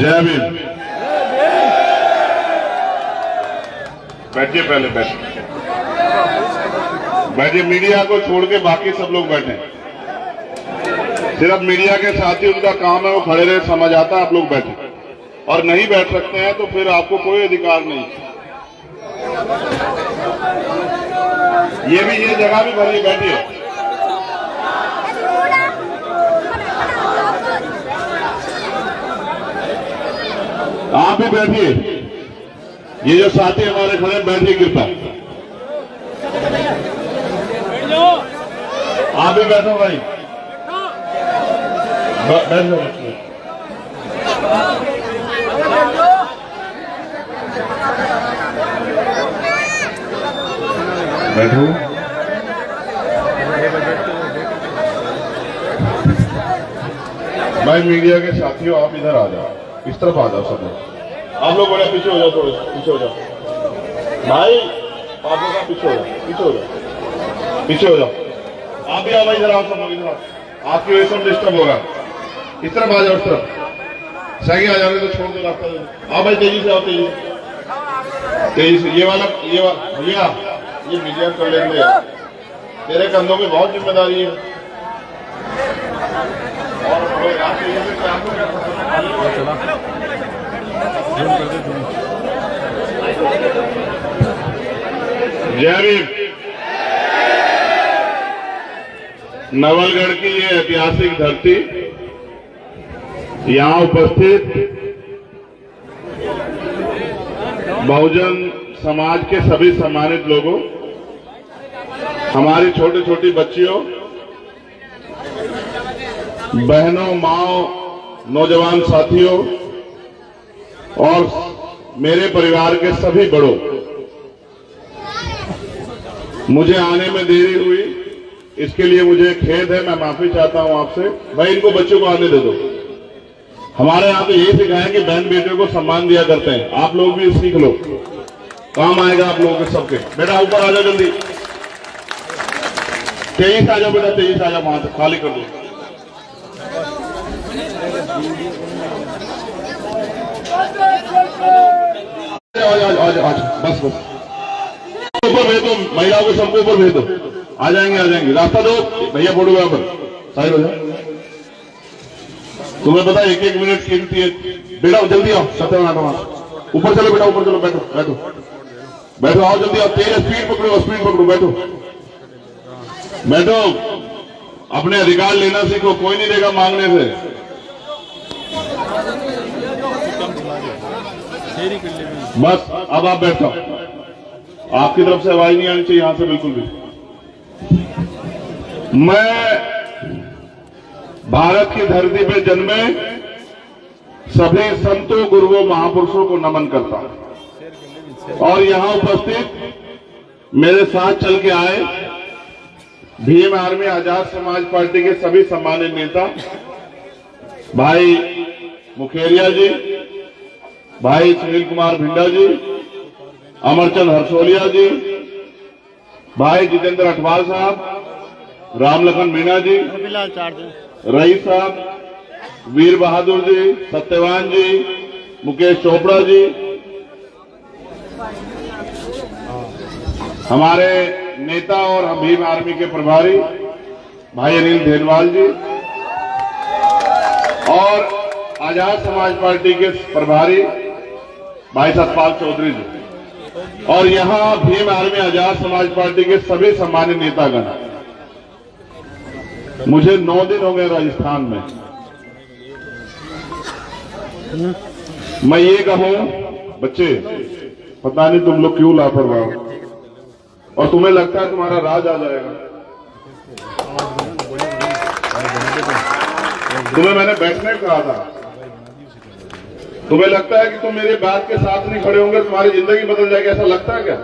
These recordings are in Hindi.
जय भीम। बैठिए, पहले बैठिए। मीडिया को छोड़ के बाकी सब लोग बैठे। सिर्फ मीडिया के साथी उनका काम है वो खड़े रहे, समझ आता है। आप लोग बैठे और नहीं बैठ सकते हैं तो फिर आपको कोई अधिकार नहीं। ये जगह भी भरिए, बैठिए। आप भी बैठिए। ये जो साथी हमारे खड़े, बैठिए कृपया। आप भी बैठो भाई, बैठो। बैठो। भाई मीडिया के साथियों, आप इधर आ जाओ, इस तरफ आ जाओ सब लोग। आप लोग बड़े पीछे हो जाओ, थोड़े पीछे हो जाओ भाई। आप लोग पीछे हो जाओ, पीछे हो जाओ, पीछे हो जाओ। आप भी आओ भाई, इधर आओ सब लोग, इधर आओ। आपकी वजह से डिस्टर्ब होगा। इस तरफ आ जाओ, इस तरफ। सही आ जाओगे तो छोड़ दो रास्ता। आओ भाई, तेजी से आओ, तेजी से। ये वाला भैया, ये मीडिया कर लेंगे। तेरे कंधों पे बहुत जिम्मेदारी है। जय भीम। नवलगढ़ की ये ऐतिहासिक धरती, यहां उपस्थित बहुजन समाज के सभी सम्मानित लोगों, हमारी छोटी छोटी बच्चियों, बहनों, माओ, नौजवान साथियों और मेरे परिवार के सभी बड़ों, मुझे आने में देरी हुई, इसके लिए मुझे खेद है। मैं माफी चाहता हूं आपसे। भाई इनको बच्चों को आने दे दो। हमारे यहाँ तो यही सिखाया कि बहन बेटियों को सम्मान दिया करते हैं। आप लोग भी सीख लो, काम आएगा आप लोगों के सबके। बेटा ऊपर आ जाओ जल्दी, तेजी से आ जाओ बेटा, तेजी से आ जाओ। वहां से खाली कर दो। बस ऊपर भेज दो, महिलाओं को सबको ऊपर भेज दो। आ जाएंगे। रास्ता दो भैया, फोटो पर साइड हो जाए। तुम्हें पता है 1-1 मिनट कीमती है। बेटा जल्दी आओ, सत्यनारायण ऊपर चलो बेटा, ऊपर चलो। बैठो, आओ जल्दी आओ। तेज स्पीड पकड़ो, बैठो। अपने अधिकार लेना सीखो, कोई नहीं देगा मांगने से। बस अब आप बैठो। आपकी तरफ से आवाज नहीं आनी चाहिए यहां से, बिल्कुल भी। मैं भारत की धरती पे जन्मे सभी संतों, गुरुओं, महापुरुषों को नमन करता हूं और यहां उपस्थित मेरे साथ चल के आए भीम आर्मी आजाद समाज पार्टी के सभी सम्मानित नेता, भाई मुखेरिया जी, भाई सुनील कुमार भिंडा जी, अमरचंद हरसोलिया जी, भाई जितेंद्र अठवाल साहब, रामलखन मीणा जी, रईस साहब, वीर बहादुर जी, सत्यवान जी, मुकेश चोपड़ा जी, हमारे नेता और भीम आर्मी के प्रभारी भाई अनिल धेनवाल जी और आजाद समाज पार्टी के प्रभारी भाई सतपाल चौधरी जी और यहां भीम आर्मी आजाद समाज पार्टी के सभी सम्मानित नेतागण। मुझे 9 दिन हो गए राजस्थान में। मैं ये कहूं, बच्चे पता नहीं तुम लोग क्यों लापरवाह हो और तुम्हें लगता है तुम्हारा राज आ जाएगा। तुम्हें मैंने बैठने को कहा था। तुम्हें लगता है कि तुम मेरे बात के साथ नहीं खड़े होंगे तुम्हारी जिंदगी बदल जाएगी, ऐसा लगता है क्या?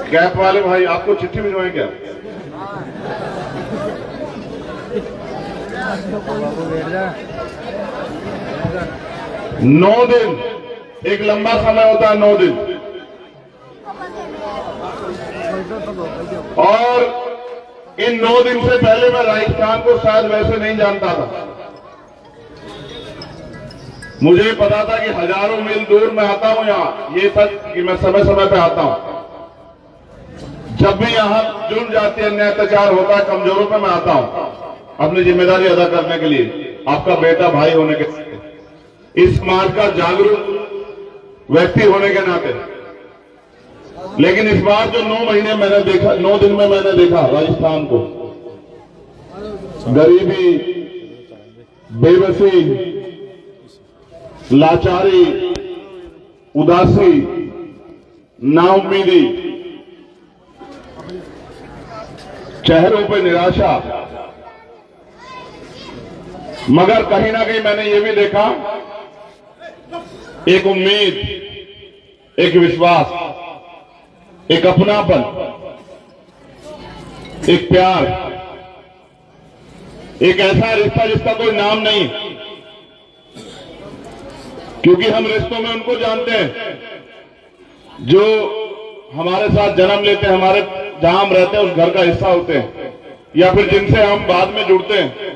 कैप वाले भाई आपको चिट्ठी भिजवाएं क्या? नौ दिन एक लंबा समय होता है, 9 दिन। और इन 9 दिन से पहले मैं राजस्थान को शायद वैसे नहीं जानता था। मुझे पता था कि हजारों मील दूर मैं आता हूं यहां, ये सच कि मैं समय समय पे आता हूं। जब भी यहां जुड़ जाती है, अन्याय अत्याचार होता है, कमजोरों पे मैं आता हूं अपनी जिम्मेदारी अदा करने के लिए, आपका बेटा भाई होने के, इस समाज का जागरूक व्यक्ति होने के नाते। लेकिन इस बार जो 9 महीने मैंने देखा, 9 दिन में मैंने देखा राजस्थान को, गरीबी, बेबसी, लाचारी, उदासी, नाउम्मीदी, चेहरों पे निराशा, मगर कहीं ना कहीं मैंने ये भी देखा एक उम्मीद, एक विश्वास, एक अपनापन, एक प्यार, एक ऐसा रिश्ता जिसका कोई नाम नहीं, क्योंकि हम रिश्तों में उनको जानते हैं जो हमारे साथ जन्म लेते हैं, हमारे जहां हम रहते हैं उस घर का हिस्सा होते हैं, या फिर जिनसे हम बाद में जुड़ते हैं।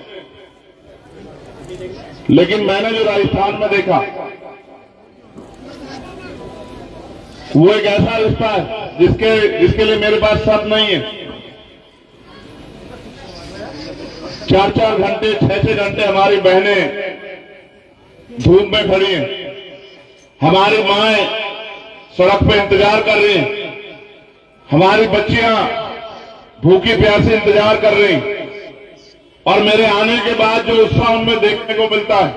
लेकिन मैंने जो राजस्थान में देखा वो एक ऐसा रिश्ता है जिसके लिए मेरे पास शब्द नहीं है। 4-4 घंटे, 6-6 घंटे हमारी बहनें धूप में खड़ी हैं, हमारी माएं सड़क पे इंतजार कर रही हैं, हमारी बच्चियां भूखी प्यासी इंतजार कर रही हैं, और मेरे आने के बाद जो उत्साह उनमें देखने को मिलता है,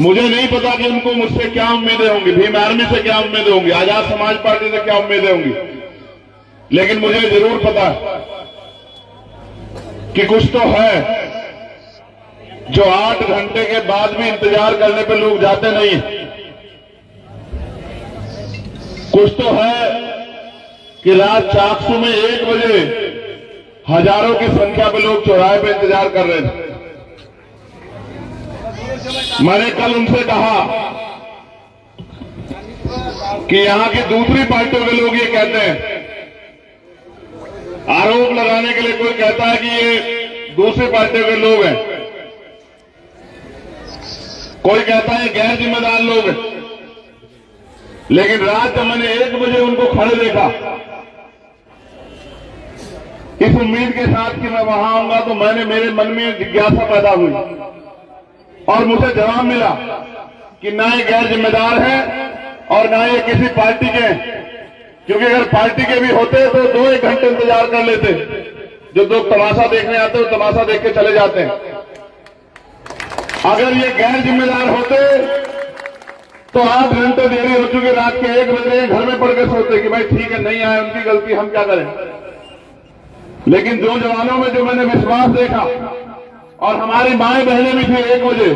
मुझे नहीं पता कि उनको मुझसे क्या उम्मीदें होंगी, भीम आर्मी से क्या उम्मीदें होंगी, आजाद समाज पार्टी से क्या उम्मीदें होंगी, लेकिन मुझे जरूर पता है कि कुछ तो है जो 8 घंटे के बाद भी इंतजार करने पे लोग जाते नहीं। कुछ तो है कि रात चाकसू में 1 बजे हजारों की संख्या पे लोग चौराहे पे इंतजार कर रहे थे। मैंने कल उनसे कहा कि यहां की दूसरी पार्टियों के लोग ये कहते हैं, आरोप लगाने के लिए कोई कहता है कि ये दूसरी पार्टियों के लोग हैं, कोई कहता है गैर जिम्मेदार लोग हैं, लेकिन रात जब मैंने 1 बजे उनको खड़े देखा इस उम्मीद के साथ कि मैं वहां आऊंगा, तो मेरे मन में जिज्ञासा पैदा हुई और मुझे जवाब मिला कि ना ये गैर जिम्मेदार है और ना ये किसी पार्टी के हैं, क्योंकि अगर पार्टी के भी होते तो 2-1 घंटे इंतजार कर लेते। जो लोग तमाशा देखने आते हैं वो तमाशा देख के चले जाते हैं। अगर ये गैर जिम्मेदार होते तो 8 घंटे देरी हो चुकी, रात के 1 बजे घर में पड़ के सोते कि भाई ठीक है, नहीं आए, उनकी गलती, हम क्या करें। लेकिन जो जवानों में जो मैंने विश्वास देखा, और हमारी माएं बहनें भी थी 1 बजे,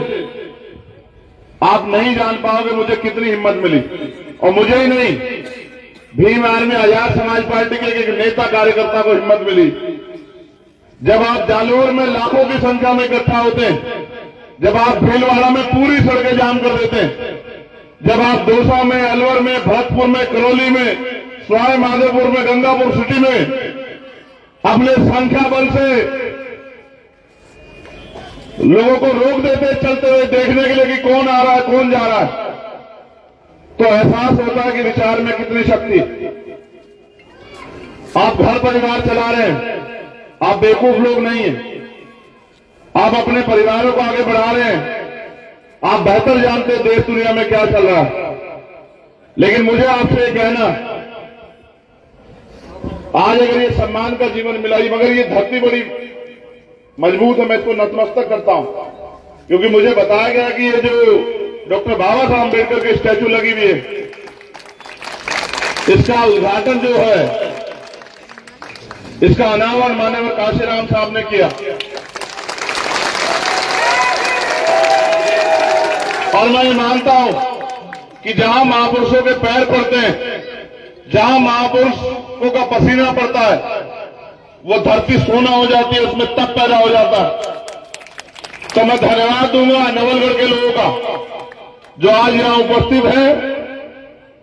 आप नहीं जान पाओगे मुझे कितनी हिम्मत मिली। और मुझे ही नहीं, भीम आर्मी आजाद समाज पार्टी के एक नेता कार्यकर्ता को हिम्मत मिली। जब आप जालोर में लाखों की संख्या में इकट्ठा होते हैं, जब आप भीलवाड़ा में पूरी सड़कें जाम कर देते हैं, जब आप दौसा में, अलवर में, भरतपुर में, करौली में, सवाई माधोपुर में, गंगापुर सिटी में अपने संख्या बल से लोगों को रोक देते चलते हुए देखने के लिए कि कौन आ रहा है, कौन जा रहा है, तो एहसास होता है कि विचार में कितनी शक्ति। आप घर परिवार चला रहे हैं, आप बेवकूफ लोग नहीं हैं, आप अपने परिवारों को आगे बढ़ा रहे हैं, आप बेहतर जानते हैं देश दुनिया में क्या चल रहा है। लेकिन मुझे आपसे कहना, आज अगर ये सम्मान का जीवन मिला, मगर ये धरती बड़ी मजबूत है, मैं इसको नतमस्तक करता हूं, क्योंकि मुझे बताया गया कि ये जो डॉक्टर बाबा साहब अम्बेडकर की स्टैचू लगी हुई है, इसका उद्घाटन जो है, इसका अनावरण माननीय काशीराम साहब ने किया। और मैं ये मानता हूं कि जहां महापुरुषों के पैर पड़ते हैं, जहां महापुरुषों का पसीना पड़ता है, वो धरती सोना हो जाती है, उसमें तप पैदा हो जाता है। तो मैं धन्यवाद दूंगा नवलगढ़ के लोगों का जो आज यहां उपस्थित है,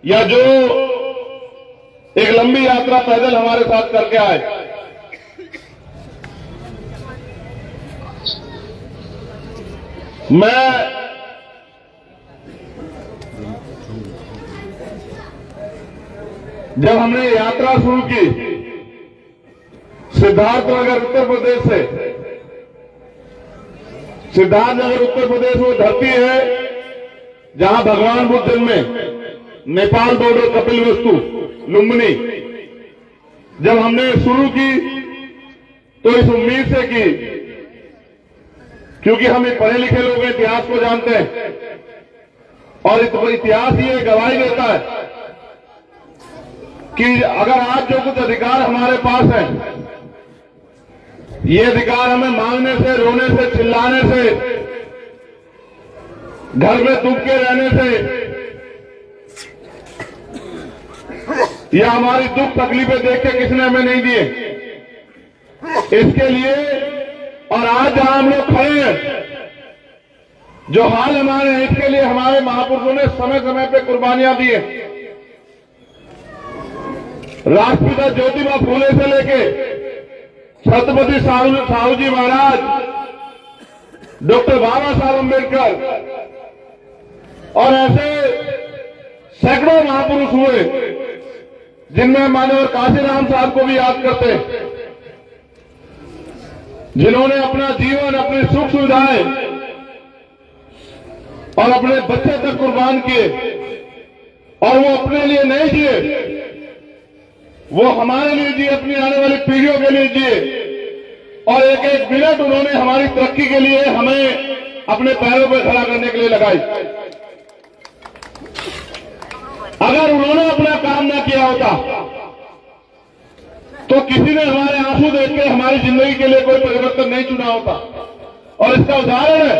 या जो एक लंबी यात्रा पैदल हमारे साथ करके आए। मैं जब हमने यात्रा शुरू की सिद्धार्थनगर उत्तर प्रदेश से, सिद्धार्थनगर उत्तर प्रदेश वो धरती है जहां भगवान बुद्ध जन्मे, नेपाल बॉर्डर कपिलवस्तु लुम्बिनी। जब हमने शुरू की तो इस उम्मीद से की, क्योंकि हम एक पढ़े लिखे लोग इतिहास को जानते हैं और इतिहास ये गवाही देता है कि अगर आज जो कुछ अधिकार हमारे पास है, ये अधिकार हमें मांगने से, रोने से, चिल्लाने से, घर में दुख के रहने से या हमारी दुख तकलीफें देख के किसने हमें नहीं दिए। इसके लिए और आज जहां हम लोग खड़े हैं, जो हाल हमारे हैं, इसके लिए हमारे महापुरुषों ने समय समय पे कुर्बानियां दी हैं। राष्ट्रपिता ज्योतिबा फूले से लेके छत्रपति साहू जी महाराज, डॉक्टर बाबा साहब अम्बेडकर और ऐसे सैकड़ों महापुरुष हुए, जिनमें माननीय काशीराम साहब को भी याद करते हैं, जिन्होंने अपना जीवन, अपनी सुख सुविधाएं और अपने बच्चे तक कुर्बान किए। और वो अपने लिए नहीं जिए, वो हमारे लिए जिए, अपनी आने वाली पीढ़ियों के लिए जिए। और एक एक मिनट उन्होंने हमारी तरक्की के लिए हमें अपने पैरों पर खड़ा करने के लिए लगाई। अगर उन्होंने अपना काम ना किया होता तो किसी ने हमारे आंसू देख के हमारी जिंदगी के लिए कोई परिवर्तन नहीं चुना होता। और इसका उदाहरण है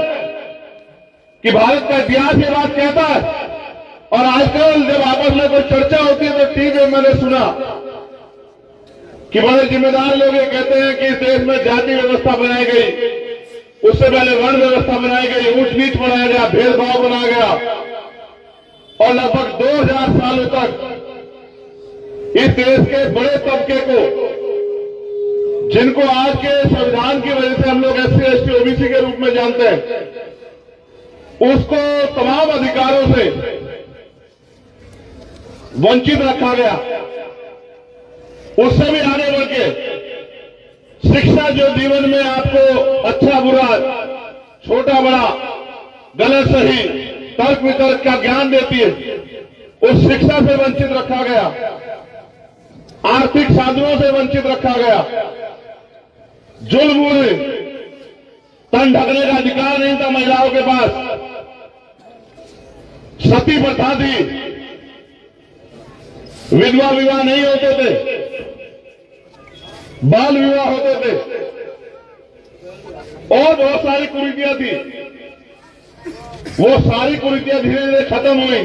कि भारत का इतिहास ये बात कहता है, और आजकल जब आपस में कोई चर्चा होती है तो टीवी में मैंने सुना कि बड़े जिम्मेदार लोग ये कहते हैं कि इस देश में जाति व्यवस्था बनाई गई, उससे पहले वर्ण व्यवस्था बनाई गई, ऊंच नीच बनाया गया, भेदभाव बनाया गया और लगभग 2000 सालों तक इस देश के बड़े तबके को, जिनको आज के संविधान की वजह से हम लोग SC ST OBC के रूप में जानते हैं, उसको तमाम अधिकारों से वंचित रखा गया। उससे भी आगे बढ़ के शिक्षा, जो जीवन में आपको अच्छा बुरा, छोटा बड़ा, गलत सही, तर्क वितर्क का ज्ञान देती है, उस शिक्षा से वंचित रखा गया। आर्थिक साधनों से वंचित रखा गया। जुल्म हुए, तन ढकने का अधिकार नहीं था महिलाओं के पास, सती प्रथा थी, विधवा विवाह नहीं होते थे, बाल विवाह होते थे और बहुत सारी कुरीतियां थी। वो सारी कुरीतियां धीरे धीरे खत्म हुई,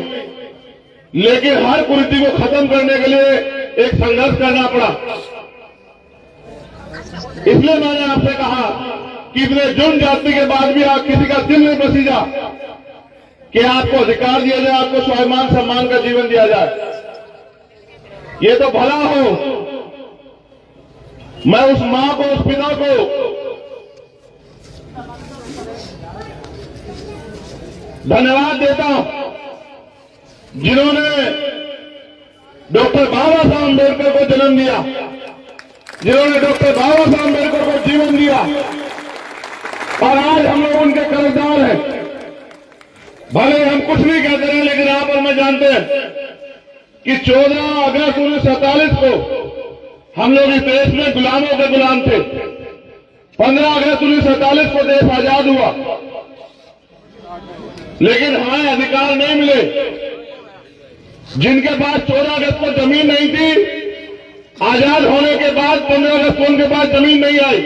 लेकिन हर कुरीति को खत्म करने के लिए एक संघर्ष करना पड़ा। इसलिए मैंने आपसे कहा कि इतने जुर्म जाति के बाद भी आप किसी का दिल नहीं बसीजा कि आपको अधिकार दिया जाए, आपको स्वाभिमान सम्मान का जीवन दिया जाए। ये तो भला हो, मैं उस मां को, उस पिता को धन्यवाद देता हूं जिन्होंने डॉक्टर बाबा साहब अम्बेडकर को जन्म दिया, जिन्होंने डॉक्टर बाबा साहब अम्बेडकर को जीवन दिया और आज हम लोग उनके कर्जदार हैं। भले हम कुछ नहीं कहते रहे, लेकिन आप और मैं जानते हैं कि 14 अगस्त 1947 को हम लोग इस देश में गुलामों के गुलाम थे। 15 अगस्त 1947 को देश आजाद हुआ, लेकिन हमें अधिकार नहीं मिले। जिनके पास 14 अगस्त को जमीन नहीं थी, आजाद होने के बाद 15 अगस्त को उनके पास जमीन नहीं आई।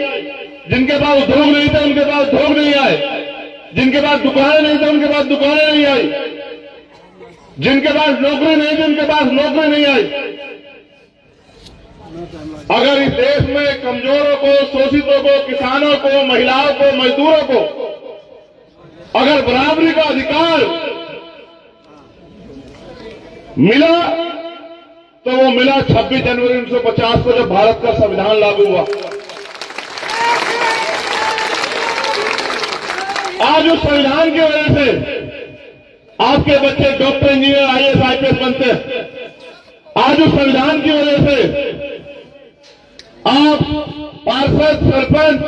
जिनके पास उद्योग नहीं थे, उनके पास उद्योग नहीं आए। जिनके पास दुकानें नहीं थे, उनके पास दुकानें नहीं आई। जिनके पास नौकरी नहीं थी, उनके पास नौकरी नहीं आई। अगर इस देश में कमजोरों को, शोषितों को, किसानों को, महिलाओं को, मजदूरों को अगर बराबरी का अधिकार मिला तो वो मिला 26 जनवरी 1950 को, जब भारत का संविधान लागू हुआ। आज उस संविधान की वजह से आपके बच्चे डॉक्टर, इंजीनियर, आईएएस, आईपीएस बनते हैं। आज उस संविधान की वजह से आप पार्षद, सरपंच,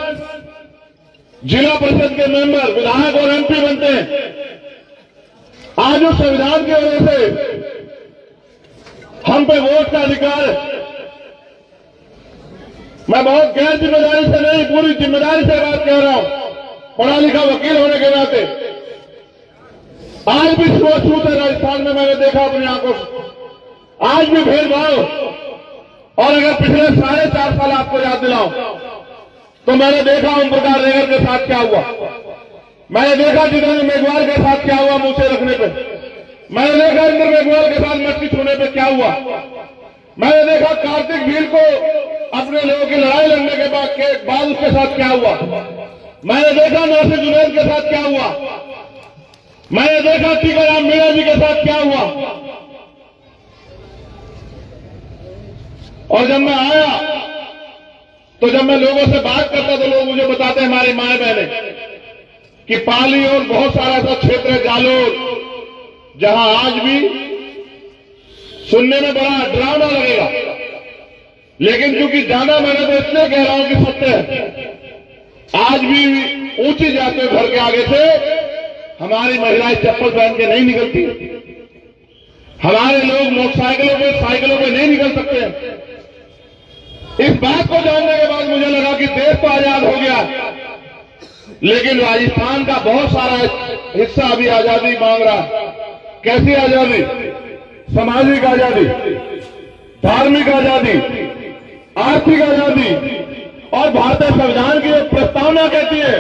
जिला परिषद के मेंबर, विधायक और एमपी बनते हैं। आज उस संविधान की वजह से हम पे वोट का अधिकार है। मैं बहुत गैर जिम्मेदारी से नहीं, पूरी जिम्मेदारी से बात कह रहा हूं, पढ़ा लिखा वकील होने के नाते। आज भी छूत है राजस्थान में, मैंने देखा अपनी आंखों से। आज भी भेदभाव। और अगर पिछले 4.5 साल आपको याद दिलाऊं तो मैंने देखा ओम प्रकाश रेगर के साथ क्या हुआ, मैंने देखा जितेंद्र मेघवाल के साथ क्या हुआ मुंह से रखने पे, मैंने देखा इंद्र मेघवाल के साथ मटकी छूने पे क्या हुआ, मैंने देखा कार्तिक भील को अपने लोगों की लड़ाई लड़ने के बाद उसके साथ क्या हुआ, मैंने देखा नासिर जुनैद के साथ क्या हुआ, मैंने देखा टीकाराम मीणा जी के साथ क्या हुआ। और जब मैं आया तो जब मैं लोगों से बात करता तो लोग मुझे बताते हैं, हमारी माए बहने, कि पाली और बहुत सारा ऐसा क्षेत्र है जालोर जहां आज भी सुनने में बड़ा डरावना लगेगा, लेकिन क्योंकि जाना मैंने तो इसलिए कह रहा हूं कि सत्य है। आज भी ऊंची जाते घर के आगे से हमारी महिलाएं चप्पल पहन के नहीं निकलती, हमारे लोग मोटरसाइकिलों पे, साइकिलों पे नहीं निकल सकते हैं। इस बात को जानने के बाद मुझे लगा कि देश तो आजाद हो गया, लेकिन राजस्थान का बहुत सारा हिस्सा अभी आजादी मांग रहा है। कैसी आजादी? सामाजिक आजादी, धार्मिक आजादी, आर्थिक आजादी। और भारतीय संविधान की एक प्रस्तावना कहती है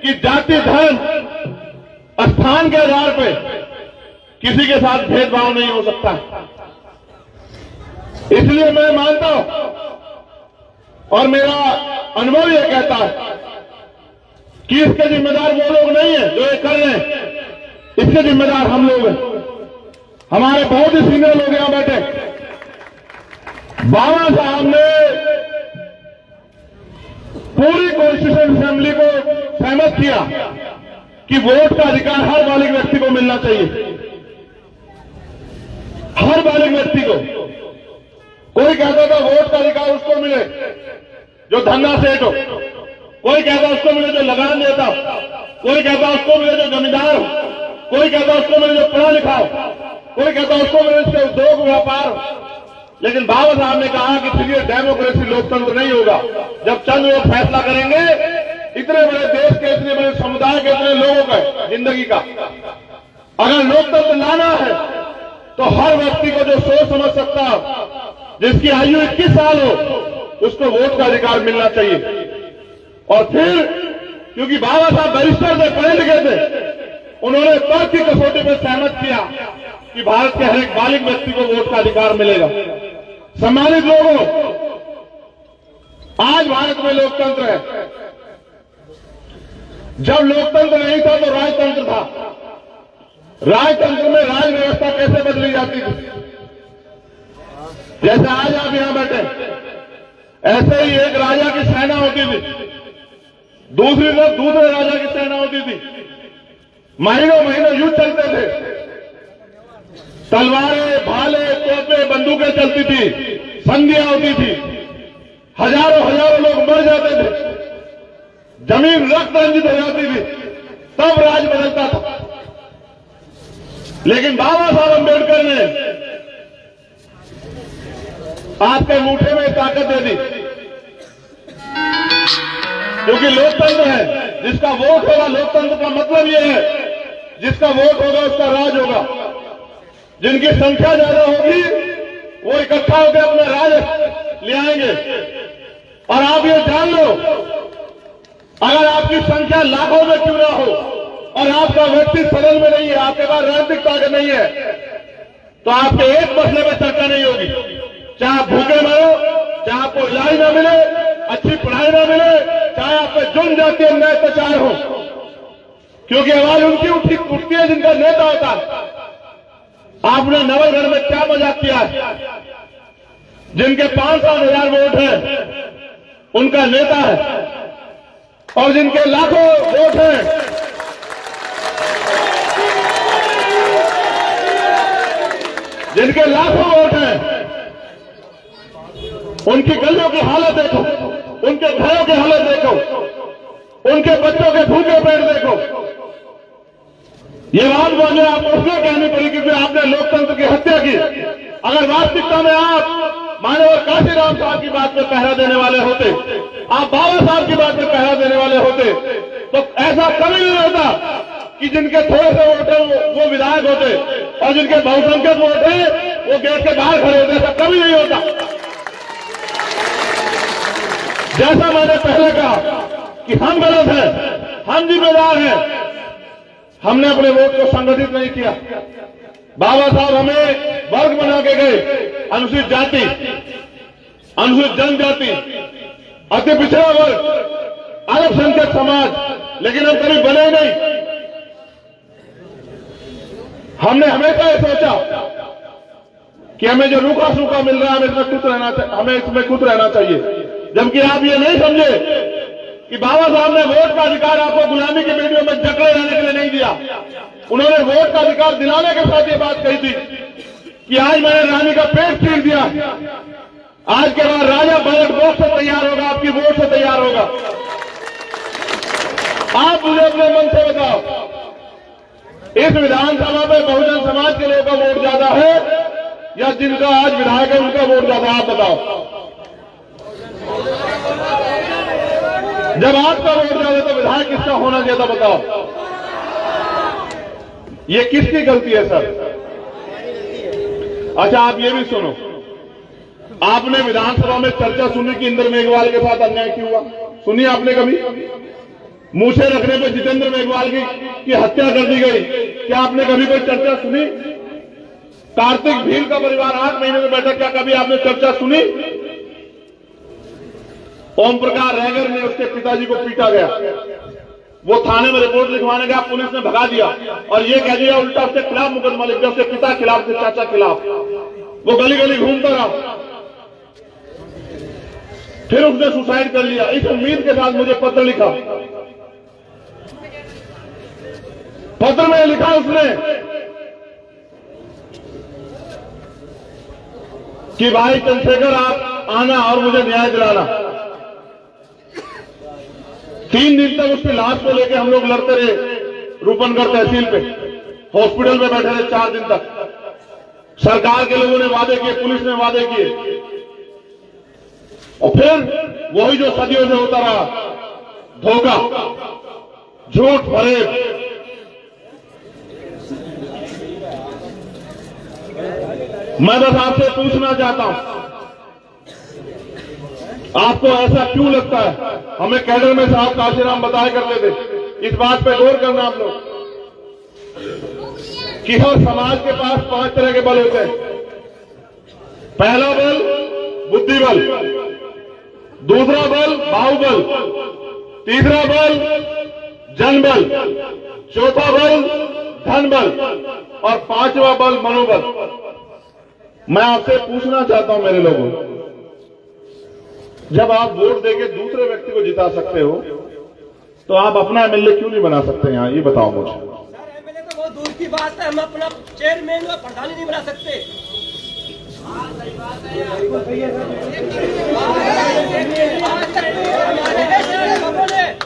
कि जाति, धर्म, स्थान के आधार पर किसी के साथ भेदभाव नहीं हो सकता। इसलिए मैं मानता हूं और मेरा अनुभव यह कहता है कि इसके जिम्मेदार वो लोग नहीं है जो ये कर रहे हैं, इसके जिम्मेदार हम लोग हैं। हमारे बहुत ही सीनियर लोग यहां बैठे। बाबा साहब ने पूरी कॉन्स्टिट्यूशन असेंबली को सहमत किया कि वोट का अधिकार हर बालिग व्यक्ति को मिलना चाहिए, हर बालिग व्यक्ति को। कोई कहता था वोट का अधिकार उसको मिले जो धंधा सेठ हो, कोई कहता उसको मिले जो लगान देता हो, कोई कहता उसको मिले जो जमींदार हो, कोई कहता उसको मिले जो पढ़ा लिखा हो, कोई कहता उसको मिले जिससे उद्योग व्यापार हो। लेकिन बाबा साहब ने कहा कि फिर ये डेमोक्रेसी, लोकतंत्र नहीं होगा जब चंद लोग फैसला करेंगे इतने बड़े देश के, इतने बड़े समुदाय के, इतने लोगों का जिंदगी का। अगर लोकतंत्र लाना है तो हर व्यक्ति को जो सोच समझ सकता हो, जिसकी आयु 21 साल हो, उसको वोट का अधिकार मिलना चाहिए। और फिर क्योंकि बाबा साहब बैरिस्टर थे, पढ़े लिखे थे, उन्होंने तर्क की कसौटी पर सहमत किया कि भारत के हर एक बालिग व्यक्ति को वोट का अधिकार मिलेगा। सम्मानित लोगों, आज भारत में लोकतंत्र है। जब लोकतंत्र नहीं था तो राजतंत्र था। राजतंत्र में राज व्यवस्था कैसे बदली जाती थी? जैसे आज आप यहां बैठे, ऐसे ही एक राजा की सेना होती थी, दूसरी तरफ दूसरे राजा की सेना होती थी। महीनों महीनों युद्ध चलते थे, तलवारें, भाले, तोपें, बंदूकें चलती थी, संधियां होती थी, हजारों हजारों लोग मर जाते थे, जमीन रक्त रंजित हो जाती थी, तब राज बदलता था। लेकिन बाबा साहब अम्बेडकर ने आपके मुठे में ताकत दे दी, क्योंकि लोकतंत्र है। जिसका वोट होगा, लोकतंत्र का मतलब यह है जिसका वोट होगा उसका राज होगा। जिनकी संख्या ज्यादा होगी वो इकट्ठा होकर अपना राज ले आएंगे। और आप ये जान लो, अगर आपकी संख्या लाखों में क्यों ना हो और आपका व्यक्ति सदन में नहीं है, आपके पास राजनीतिक ताकत नहीं है, तो आपके एक मसले में चर्चा नहीं होगी। चाहे आप भूखे मरो, चाहे आपको इलाज ना मिले, अच्छी पढ़ाई ना मिले, चाहे आप पे जुर्म जातीय अन्याय अत्याचार हो, क्योंकि आवाज उनकी उठती है जिनका नेता होता है। आपने नवलगढ़ में क्या मजाक किया है? जिनके 500,000 वोट है उनका नेता है, और जिनके लाखों वोट हैं जिनके लाखों वोट हैं उनकी गलियों की हालत देखो, उनके घरों की हालत देखो, उनके बच्चों के भूखे पेट देखो। ये बात मुझे आप उसमें कहनी पड़ी क्योंकि आपने लोकतंत्र की हत्या की। अगर वास्तविकता में आप माननीय काशीराम साहब की बात में पहरा देने वाले होते, आप बाबा साहब की बात में पहरा देने वाले होते, तो ऐसा कभी नहीं होता कि जिनके थोड़े से वोट है वो विधायक होते और जिनके बहुसंख्यक वोट है वो गेट के बाहर खड़े होते। ऐसा कभी नहीं होता। जैसा मैंने पहले कहा कि हम गलत हैं, हम जिम्मेदार हैं, हमने अपने वोट को संगठित नहीं किया। बाबा साहब हमें वर्ग बना के गए, अनुसूचित जाति, अनुसूचित जनजाति, अति पिछड़ा वर्ग, अल्पसंख्यक समाज, लेकिन हम कभी बने नहीं। हमने हमेशा ये सोचा कि हमें जो रूखा सूखा मिल रहा है हमें इसमें खुद रहना चाहिए। जबकि आप ये नहीं समझे कि बाबा साहब ने वोट का अधिकार आपको गुलामी की बेड़ियों में जकड़े रहने के लिए नहीं दिया। उन्होंने वोट का अधिकार दिलाने के साथ ये बात कही थी कि आज मैंने रानी का पेट चीर दिया, आज के बाद राजा बैलेट बॉक्स से तैयार होगा, आपकी वोट से तैयार होगा। आप मुझे अपने मन से बताओ, इस विधानसभा में बहुजन समाज के लोगों का वोट ज्यादा है या जिनका आज विधायक है उनका वोट ज्यादा? आप बताओ। जब आपका वोट ज्यादा तो विधायक किसका होना चाहिए बताओ? ये किसकी गलती है सर? अच्छा आप ये भी सुनो, आपने विधानसभा में चर्चा सुनी कि इंद्र मेघवाल के साथ अन्याय क्यों हुआ? सुनी आपने कभी? मूछे रखने पे जितेंद्र मेघवाल की हत्या कर दी गई, क्या आपने कभी कोई चर्चा सुनी? कार्तिक भील का परिवार 8 महीने में बैठा, क्या कभी आपने चर्चा सुनी? ओम प्रकाश रैगर ने उसके पिताजी को पीटा गया, वो थाने में रिपोर्ट लिखवाने गया, पुलिस ने भगा दिया और ये कह दिया उल्टा उसके खिलाफ मुकदमा लिख दिया, उसके पिता खिलाफ, उसके चाचा खिलाफ। वो गली गली घूमता रहा, फिर उसने सुसाइड कर लिया। इस उम्मीद के साथ मुझे पत्र लिखा, पत्र में लिखा उसने कि भाई चंद्रशेखर आप आना और मुझे न्याय दिलाना। 3 दिन तक उसकी लाश को लेकर हम लोग लड़ते रहे, रूपनगढ़ तहसील पे, हॉस्पिटल में बैठे रहे 4 दिन तक। सरकार के लोगों ने वादे किए, पुलिस ने वादे किए, और फिर वही जो सदियों से होता रहा, धोखा, झूठ, फरेब। मैं बस आपसे पूछना चाहता हूं, आपको ऐसा क्यों लगता है? हमें कैडर में साहब काशीराम बताया करते थे, इस बात पे गौर करना आप लोग कि हर समाज के पास 5 तरह के बल होते हैं। पहला बल बुद्धि बल, दूसरा बल बाहुबल, तीसरा बल जनबल, चौथा बल धन बल और 5वां बल मनोबल। मैं आपसे पूछना चाहता हूं मेरे लोगों, जब आप वोट देके दूसरे व्यक्ति को जिता सकते हो तो आप अपना एमएलए क्यों नहीं बना सकते? यहाँ ये बताओ मुझे। सर एमएलए तो बहुत दूर की बात है, हम अपना चेयरमैन और प्रधान ही नहीं बना सकते।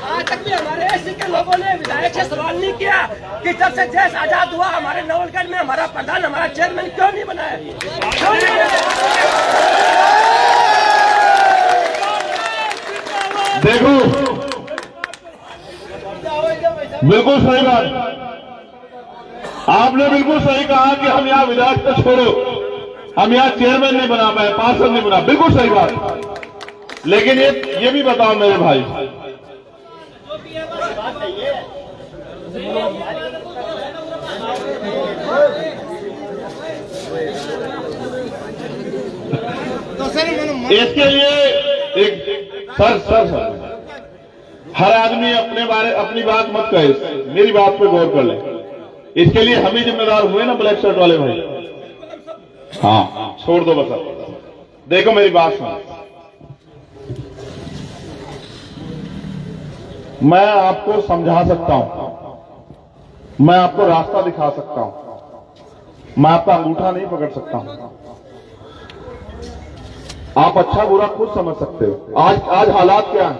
आज तक भी हमारे एससी के लोगों ने विधायक से सवाल नहीं किया कि जब से देश आजाद हुआ हमारे नवलगढ़ में हमारा प्रधान, हमारा चेयरमैन क्यों नहीं बनाया? क्यों नहीं बनाया? देखो, बिल्कुल सही बात, आपने बिल्कुल सही कहा कि हम यहाँ विधायक को छोड़ो, हम यहाँ चेयरमैन नहीं बना पाए, पार्षद नहीं बना, बिल्कुल सही बात। लेकिन ये भी बताओ मेरे भाई, इसके लिए एक सर हर आदमी अपनी बात मत कहे, मेरी बात पे गौर कर ले। इसके लिए हम ही जिम्मेदार हुए ना, ब्लैक शर्ट वाले भाई। हाँ छोड़ दो बस, देखो मेरी बात सुनो, मैं आपको समझा सकता हूं, मैं आपको रास्ता दिखा सकता हूं, मैं आपका अंगूठा नहीं पकड़ सकता हूं। आप अच्छा बुरा खुद समझ सकते हो। आज हालात क्या है,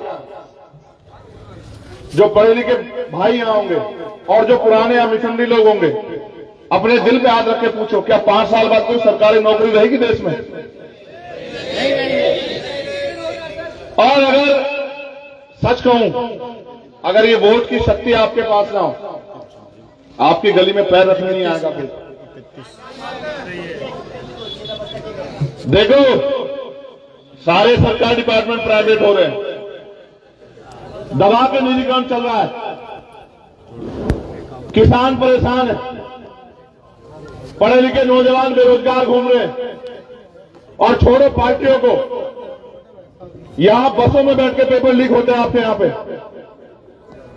जो पढ़े लिखे भाई यहां होंगे और जो पुराने या मिशनरी लोग होंगे, अपने दिल पे हाथ रख के पूछो, क्या 5 साल बाद कोई सरकारी नौकरी रहेगी देश में? और अगर सच कहूं, अगर ये वोट की शक्ति आपके पास ना हो, आपकी गली में पैर रखने नहीं आएगा फिर। देखो, सारे सरकारी डिपार्टमेंट प्राइवेट हो रहे हैं, दबा के निजीकरण चल रहा है, किसान परेशान है, पढ़े लिखे नौजवान बेरोजगार घूम रहे हैं। और छोड़ो पार्टियों को, यहां बसों में बैठ के पेपर लीक होते हैं आपके यहां पे,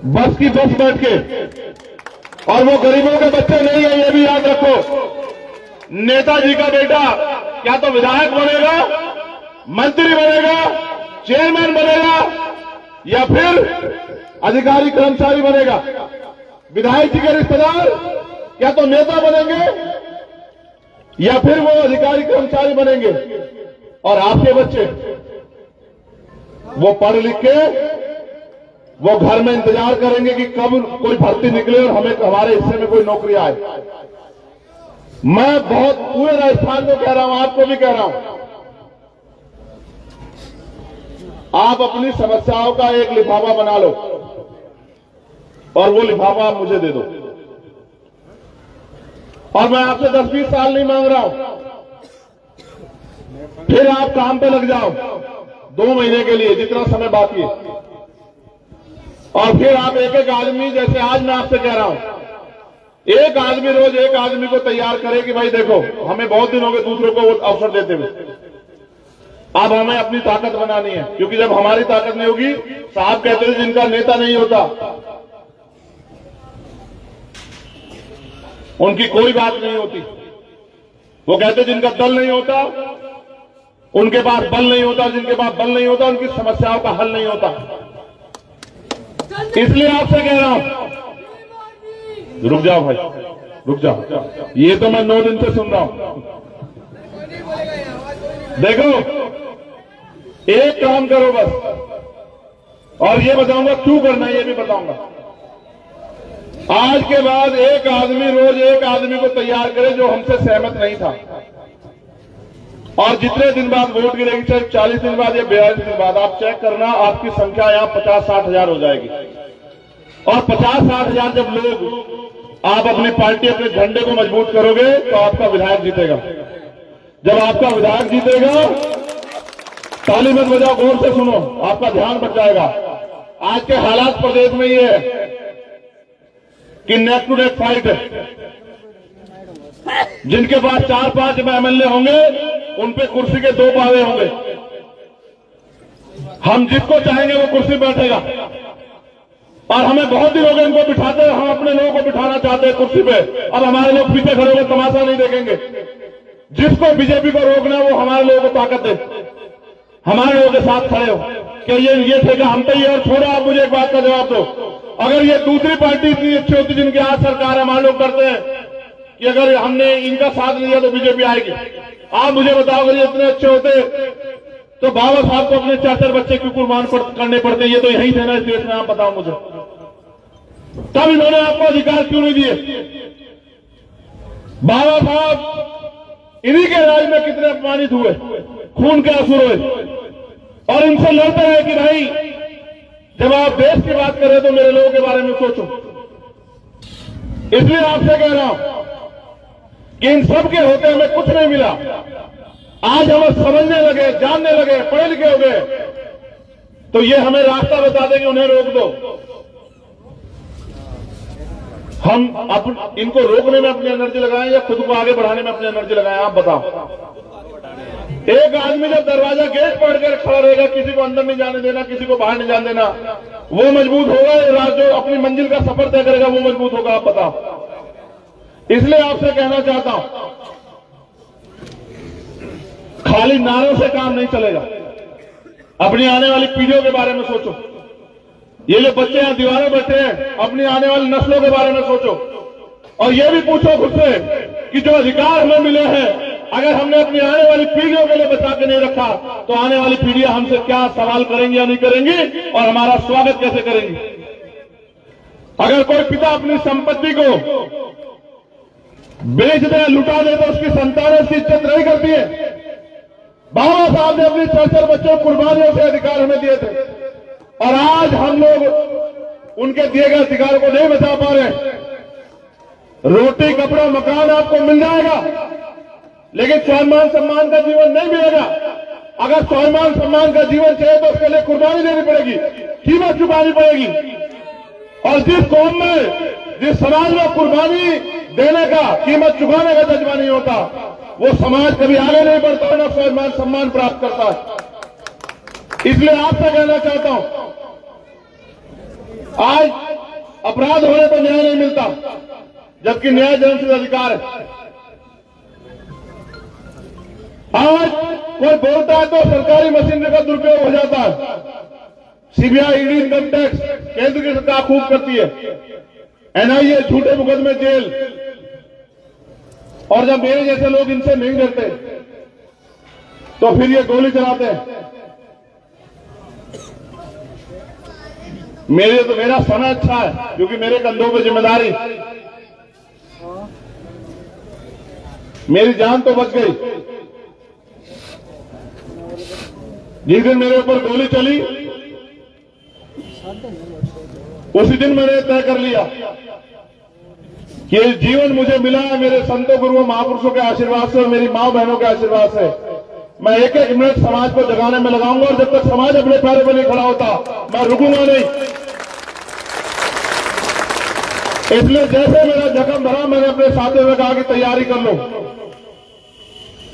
बस की बस बैठ के, और वो गरीबों के बच्चे नहीं है, ये भी याद रखो। नेताजी का बेटा क्या तो विधायक बनेगा, मंत्री बनेगा, चेयरमैन बनेगा, या फिर अधिकारी कर्मचारी बनेगा। विधायक जी के रिश्तेदार क्या तो नेता बनेंगे, या फिर वो अधिकारी कर्मचारी बनेंगे। और आपके बच्चे वो पढ़ लिख के वो घर में इंतजार करेंगे कि कब कोई भर्ती निकले और हमारे हिस्से में कोई नौकरी आए। मैं बहुत पूरे राजस्थान को कह रहा हूं, आपको भी कह रहा हूं, आप अपनी समस्याओं का एक लिफाफा बना लो और वो लिफाफा आप मुझे दे दो। और मैं आपसे 10-20 साल नहीं मांग रहा हूं, फिर आप काम पे लग जाओ 2 महीने के लिए, जितना समय बाकी है, और फिर आप एक एक आदमी, जैसे आज मैं आपसे कह रहा हूं, एक आदमी रोज एक आदमी को तैयार करे कि भाई देखो, हमें बहुत दिन हो गए दूसरों को अवसर देते हुए, अब हमें अपनी ताकत बनानी है। क्योंकि जब हमारी ताकत नहीं होगी, साहब कहते थे जिनका नेता नहीं होता उनकी कोई बात नहीं होती। वो कहते जिनका दल नहीं होता उनके पास बल नहीं होता, जिनके पास बल नहीं होता उनकी समस्याओं का हल नहीं होता। इसलिए आपसे कह रहा हूं, रुक जाओ भाई, रुक जाओ, ये तो मैं 9 दिन से सुन रहा हूं। देखो, एक काम करो बस, और ये बताऊंगा क्यों करना है, ये भी बताऊंगा। आज के बाद एक आदमी रोज एक आदमी को तैयार करे जो हमसे सहमत नहीं था, और जितने दिन बाद वोट गिरेगी, चाहे 40 दिन बाद या 42 दिन बाद, आप चेक करना, आपकी संख्या यहां 50-60 हजार हो जाएगी। और 50-60 हजार जब लोग आप अपनी पार्टी, अपने झंडे को मजबूत करोगे तो आपका विधायक जीतेगा। जब आपका विधायक जीतेगा, ताली मत बजाओ, गौर से सुनो, आपका ध्यान बच जाएगा। आज के हालात प्रदेश में ये है कि नेक टू नेक फाइट है। जिनके पास 4-5 एमएलए होंगे उन पे कुर्सी के 2 पावे होंगे। हम जिसको चाहेंगे वो कुर्सी बैठेगा, और हमें बहुत दिन हो गए इनको बिठाते, हम अपने लोगों को बिठाना चाहते हैं कुर्सी पे। अब हमारे लोग पीछे खड़े होकर तमाशा नहीं देखेंगे। जिसको बीजेपी को रोकना वो हमारे लोगों को ताकत दे, हमारे लोगों के साथ खड़े हो कि ये ठेका हम पे ही है। और छोड़ो, आप मुझे एक बात का जवाब दो, अगर ये दूसरी पार्टी इतनी अच्छी होती जिनकी आज सरकार है, हमारे लोग करते हैं कि अगर हमने इनका साथ लिया तो बीजेपी आएगी, आप मुझे बताओ, अगर ये इतने अच्छे होते तो बाबा साहब को अपने 4-4 बच्चे क्यों कुर्बान करने पड़ते? ये तो यही थे ना इस देश में, आप बताओ मुझे, तब इन्होंने आपको अधिकार क्यों नहीं दिए? बाबा साहब इन्हीं के राज में कितने अपमानित हुए, खून के आंसू हुए, और इनसे लड़ते रहे कि भाई जब आप देश की बात कर रहे तो मेरे लोगों के बारे में सोचो। इसलिए आपसे कह रहा हूं कि इन सब के होते हमें कुछ नहीं मिला। आज हम समझने लगे, जानने लगे, पढ़े लिखे हो गए, तो ये हमें रास्ता बता देंगे, उन्हें रोक दो। हम इनको रोकने में अपनी एनर्जी लगाएं या खुद को आगे बढ़ाने में अपनी एनर्जी लगाएं? आप बताओ। एक आदमी जब दरवाजा गेट पकड़ कर खड़ा रहेगा, किसी को अंदर नहीं जाने देना, किसी को बाहर नहीं जाने देना, वो मजबूत होगा। जो अपनी मंजिल का सफर तय करेगा वो मजबूत होगा। आप बताओ। इसलिए आपसे कहना चाहता हूं, खाली नारों से काम नहीं चलेगा। अपनी आने वाली पीढ़ियों के बारे में सोचो। ये जो बच्चे यहां दीवारों बैठे हैं, अपनी आने वाली नस्लों के बारे में सोचो और ये भी पूछो खुद से कि जो अधिकार हमें मिले हैं, अगर हमने अपनी आने वाली पीढ़ियों के लिए बचा के नहीं रखा तो आने वाली पीढ़ियां हमसे क्या सवाल करेंगी या नहीं करेंगी और हमारा स्वागत कैसे करेंगी। अगर कोई पिता अपनी संपत्ति को बेच दे, लुटा दे तो उसकी संतानें उसकी इज्जत नहीं करती है। बाबा साहब ने अपनी 4 बच्चों को कुर्बानियों से अधिकार हमें दिए थे और आज हम लोग उनके दिए गए अधिकार को नहीं बचा पा रहे। रोटी कपड़ा मकान आपको मिल जाएगा, लेकिन स्वाभिमान सम्मान का जीवन नहीं मिलेगा। अगर स्वाभिमान सम्मान का जीवन चाहिए तो उसके लिए कुर्बानी देनी पड़ेगी, कीमत चुकानी पड़ेगी। और जिस कौम में, जिस समाज में कुर्बानी देने का, कीमत चुकाने का जज्बा नहीं होता, वो समाज कभी आगे नहीं बढ़ता, ना स्वाभिमान सम्मान प्राप्त करता है। इसलिए आपसे कहना चाहता हूं, आज अपराध होने पर न्याय नहीं मिलता, जबकि न्याय जनहित अधिकार है। आज कोई बोलता है तो सरकारी मशीनरी का दुरुपयोग हो जाता है। सीबीआई, ईडी, इनकम टैक्स, केंद्र की सरकार खूब करती है। एनआईए, झूठे मुकदमे, जेल। और जब मेरे जैसे लोग इनसे नहीं डरते तो फिर ये गोली चलाते हैं। मेरा समय अच्छा है क्योंकि मेरे कंधों पर जिम्मेदारी, मेरी जान तो बच गई। जिस दिन मेरे ऊपर गोली चली उसी दिन मैंने तय कर लिया कि ये जीवन मुझे मिला है मेरे संतों, गुरुओं, महापुरुषों के आशीर्वाद से और मेरी मां बहनों के आशीर्वाद से। मैं एक एक मिनट समाज को जगाने में लगाऊंगा और जब तक समाज अपने पैरों पर नहीं खड़ा होता मैं रुकूंगा नहीं। इसलिए जैसे मेरा जख्म भरा, मैंने अपने साथियों में कहा कि तैयारी कर लो।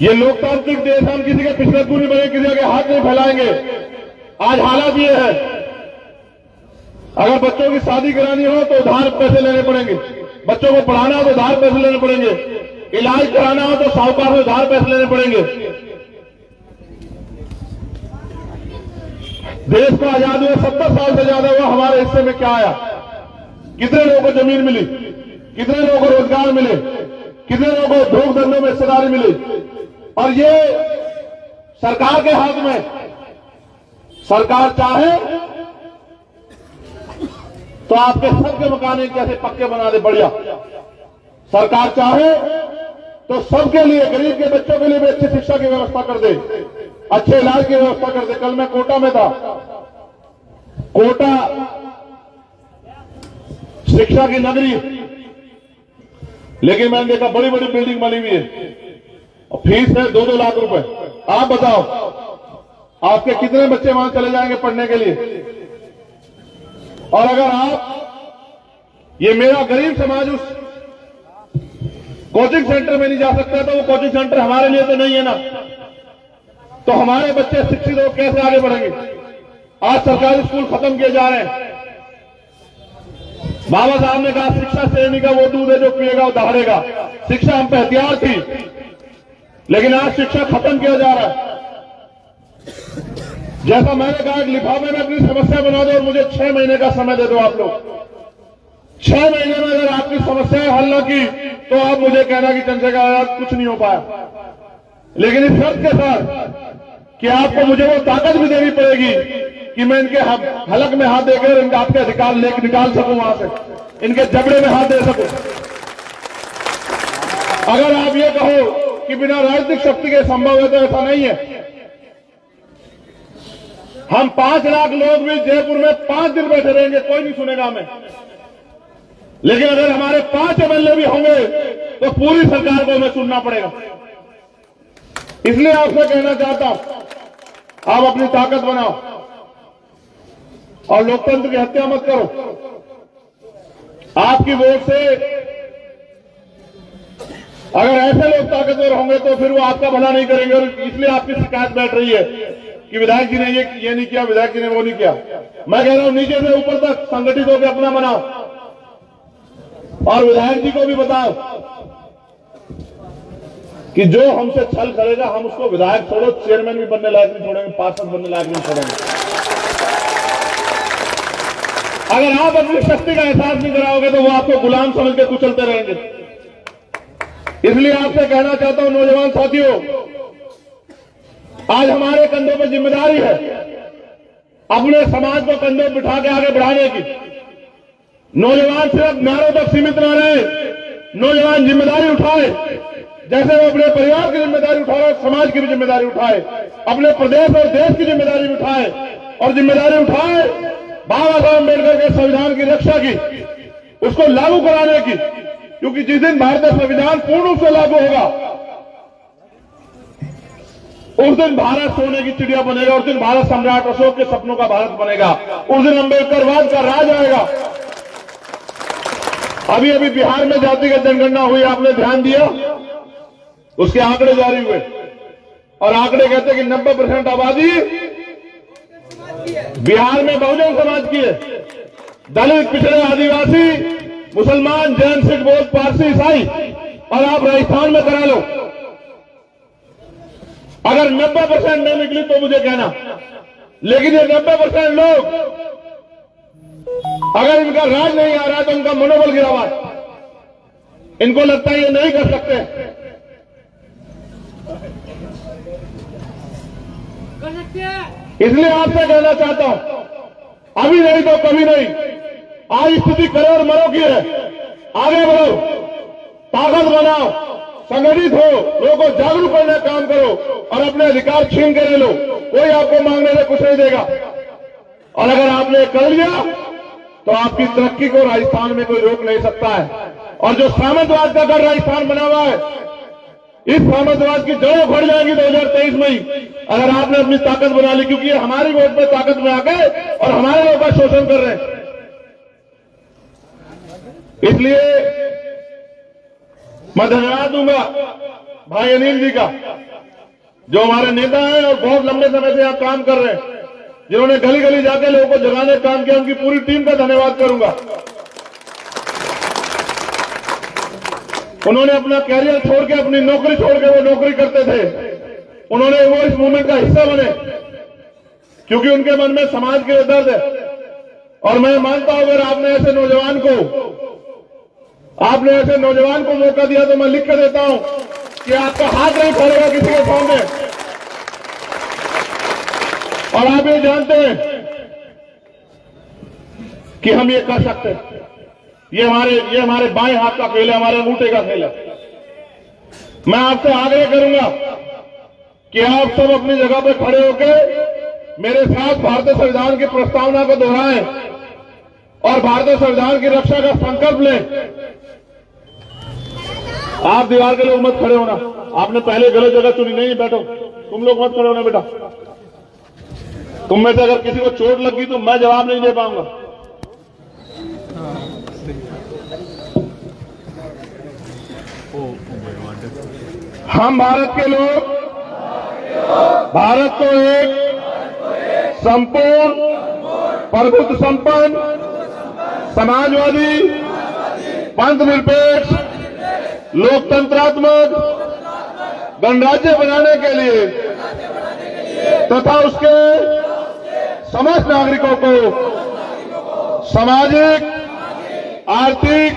ये लोकतांत्रिक देश, हम किसी के पिछड़कू नहीं बने, किसी के हाथ नहीं फैलाएंगे। आज हालात ये है, अगर बच्चों की शादी करानी हो तो उधार पैसे लेने पड़ेंगे, बच्चों को पढ़ाना हो तो उधार पैसे लेने पड़ेंगे, इलाज कराना हो तो साहूकार से उधार पैसे लेने पड़ेंगे। देश को आजाद हुए 70 साल से ज्यादा हुआ, हमारे हिस्से में क्या आया? कितने लोगों को जमीन मिली, कितने लोगों को रोजगार मिले, कितने लोगों को उद्योग धंधों में हिस्सेदारी मिली। और ये सरकार के हाथ में, सरकार चाहे तो आपके सबके मकान कैसे पक्के बना दे, बढ़िया। सरकार चाहे तो सबके लिए, गरीब के बच्चों के लिए भी अच्छी शिक्षा की व्यवस्था कर दे, अच्छे इलाज की व्यवस्था कर दे। कल मैं कोटा में था, कोटा शिक्षा की नगरी, लेकिन मैंने देखा बड़ी बड़ी बिल्डिंग बनी हुई है और फीस है 2-2 लाख रुपए। आप बताओ आपके कितने बच्चे वहां चले जाएंगे पढ़ने के लिए? और अगर आप, ये मेरा गरीब समाज उस कोचिंग सेंटर में नहीं जा सकता तो वो कोचिंग सेंटर हमारे लिए तो नहीं है ना। तो हमारे बच्चे शिक्षित हो कैसे आगे बढ़ेंगे? आज सरकारी स्कूल खत्म किए जा रहे हैं। बाबा साहब ने कहा शिक्षा श्रेणी का वो दूध है जो पिएगा वो दहाड़ेगा। शिक्षा हम पे हथियार थी, लेकिन आज शिक्षा खत्म किया जा रहा है। जैसा मैंने कहा कि लिफाफे में अपनी समस्या बना दो और मुझे 6 महीने का समय दे दो। आप लोग 6 महीने में अगर आपकी समस्याएं हल न की तो आप मुझे कहना कि चंद्रशेखर कुछ नहीं हो पाया। लेकिन इस शर्त के साथ कि आपको मुझे वो ताकत भी देनी पड़ेगी कि मैं इनके हलक में हाथ देकर इनका आपके अधिकार लेकर निकाल सकूं, वहां से इनके जबड़े में हाथ दे सकूं। अगर आप ये कहो कि बिना राजनीतिक शक्ति के संभव है तो ऐसा नहीं है। हम 5 लाख लोग भी जयपुर में 5 दिन बैठे रहेंगे, कोई नहीं सुनेगा हमें। लेकिन अगर हमारे 5 एमएलए भी होंगे तो पूरी सरकार को हमें सुनना पड़ेगा। इसलिए आपसे कहना चाहता हूं, आप अपनी ताकत बनाओ और लोकतंत्र की हत्या मत करो। आपकी वोट से अगर ऐसे लोग ताकतवर होंगे तो फिर वो आपका भला नहीं करेंगे। और इसलिए आपकी शिकायत बैठ रही है कि विधायक जी ने ये नहीं किया, विधायक जी ने वो नहीं किया। मैं कह रहा हूं नीचे से ऊपर तक संगठित होकर अपना बनाओ और विधायक जी को भी बताओ कि जो हमसे छल करेगा हम उसको विधायक छोड़ो, चेयरमैन भी बनने लायक नहीं छोड़ेंगे, पार्षद बनने लायक नहीं छोड़ेंगे। अगर आप अपनी शक्ति का एहसास नहीं कराओगे तो वो आपको गुलाम समझ के कुचलते रहेंगे। इसलिए आपसे कहना चाहता हूं नौजवान साथियों, आज हमारे कंधों पर जिम्मेदारी है अपने समाज को कंधों पर बिठा के आगे बढ़ाने की। नौजवान सिर्फ नारों तक सीमित न रहे, नौजवान जिम्मेदारी उठाए। जैसे वो अपने परिवार की जिम्मेदारी उठा रहे, समाज की भी जिम्मेदारी उठाए, अपने प्रदेश और देश की जिम्मेदारी उठाए और जिम्मेदारी उठाए बाबा साहब अम्बेडकर के संविधान की रक्षा की, उसको लागू कराने की। क्योंकि जिस दिन भारतीय संविधान पूर्ण रूप से लागू होगा उस दिन भारत सोने की चिड़िया बनेगा, उस दिन भारत सम्राट अशोक के सपनों का भारत बनेगा, उस दिन अम्बेडकरवाद का राज आएगा। अभी अभी बिहार में जातिगत जनगणना हुई, आपने ध्यान दिया, उसके आंकड़े जारी हुए और आंकड़े कहते हैं कि 90% आबादी बिहार में बहुजन समाज की है। दलित, पिछड़े, आदिवासी, मुसलमान, जैन, सिख, बौद्ध, पारसी, ईसाई, और आप राजस्थान में करा लो। अगर 90% नहीं निकली तो मुझे कहना, लेकिन ये 90% लोग, अगर इनका राज नहीं आ रहा तो उनका मनोबल गिरा हुआ है, इनको लगता है ये नहीं कर सकते। इसलिए आपसे कहना चाहता हूं, अभी नहीं तो कभी नहीं। आज स्थिति करो और मरो की है, आगे बढ़ो, ताकत बनाओ, संगठित हो, लोगों को जागरूक करने का काम करो और अपने अधिकार छीन के ले लो। कोई आपको मांगने से कुछ नहीं देगा और अगर आपने कर लिया तो आपकी तरक्की को राजस्थान में कोई रोक नहीं सकता है। और जो सामंतवाद का घर राजस्थान बना हुआ है, इस सामंतवाद की जड़ें उखड़ जाएंगी 2023 में ही, अगर आपने अपनी ताकत बना ली। क्योंकि ये हमारी वोट पे ताकत में आ गए और हमारे लोगों का शोषण कर रहे हैं। इसलिए मैं धन्यवाद दूंगा भाई अनिल जी का, जो हमारे नेता हैं और बहुत लंबे समय से यहां काम कर रहे हैं, जिन्होंने गली गली जाकर लोगों को जगाने का काम किया। उनकी पूरी टीम का धन्यवाद करूंगा। उन्होंने अपना कैरियर छोड़ के, अपनी नौकरी छोड़ के वो नौकरी करते थे, उन्होंने वो इस मूवमेंट का हिस्सा बने क्योंकि उनके मन में समाज के दर्द है। और मैं मानता हूं अगर आपने ऐसे नौजवान को मौका दिया तो मैं लिख कर देता हूं कि आपका हाथ नहीं खोलेगा किसी के सामने। और आप ये जानते हैं कि हम ये कर सकते हैं। ये हमारे बाएं हाथ का खेल है, हमारे अंगूठे का खेल है। मैं आपसे आग्रह करूंगा कि आप सब अपनी जगह पर खड़े होकर मेरे साथ भारतीय संविधान की प्रस्तावना को दोहराएं और भारतीय संविधान की रक्षा का संकल्प लें। आप दीवार के लोग मत खड़े होना, आपने पहले गलत जगह चुनी। नहीं बैठो, तुम लोग मत खड़े होना बेटा। तुम में से अगर किसी को चोट लगी तो मैं जवाब नहीं दे पाऊंगा। हम भारत के लोग भारत को एक संपूर्ण, प्रभुत्व संपन्न, समाजवादी, पंथ निरपेक्ष, लोकतंत्रात्मक गणराज्य बनाने के लिए तथा उसके समस्त नागरिकों को सामाजिक, आर्थिक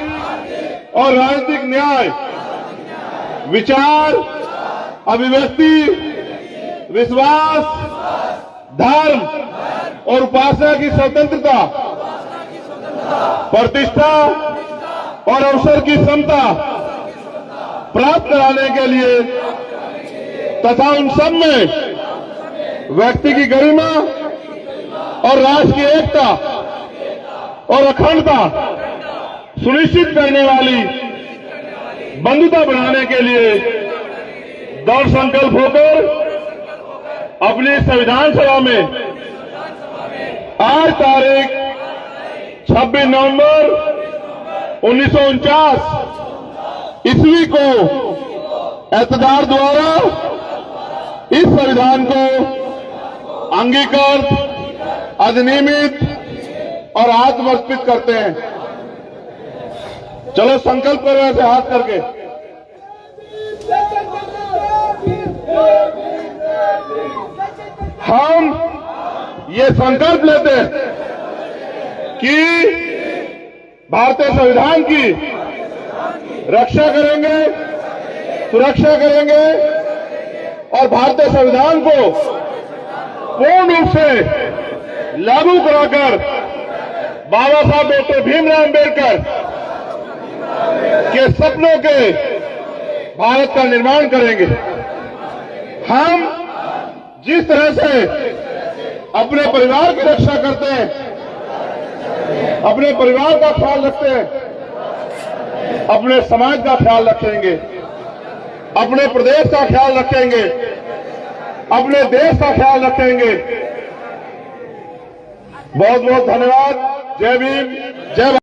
और राजनीतिक न्याय, विचार, अभिव्यक्ति, विश्वास, धर्म और उपासना की स्वतंत्रता, प्रतिष्ठा और अवसर की समता प्राप्त कराने के लिए तथा उन सब में व्यक्ति की गरिमा और राष्ट्र की एकता और अखंडता सुनिश्चित करने वाली बंधुता बढ़ाने के लिए दृढ़ संकल्प होकर अपनी संविधान सभा में आज तारीख 26 नवंबर 1949 ईस्वी को एतदार द्वारा इस संविधान को अंगीकृत, अधिनियमित और आत्मसमर्पित करते हैं। चलो संकल्प करो ऐसे हाथ करके। हम ये संकल्प लेते हैं कि भारतीय संविधान की रक्षा करेंगे, सुरक्षा करेंगे और भारतीय संविधान को पूर्ण रूप से लागू कराकर बाबा साहब डॉक्टर भीमराव अम्बेडकर के सपनों के भारत का निर्माण करेंगे। हम जिस तरह से अपने परिवार की रक्षा करते हैं, अपने परिवार का ख्याल रखते हैं, अपने समाज का ख्याल रखेंगे, अपने प्रदेश का ख्याल रखेंगे, अपने देश का ख्याल रखेंगे। बहुत बहुत धन्यवाद। जय भीम, जय भारत।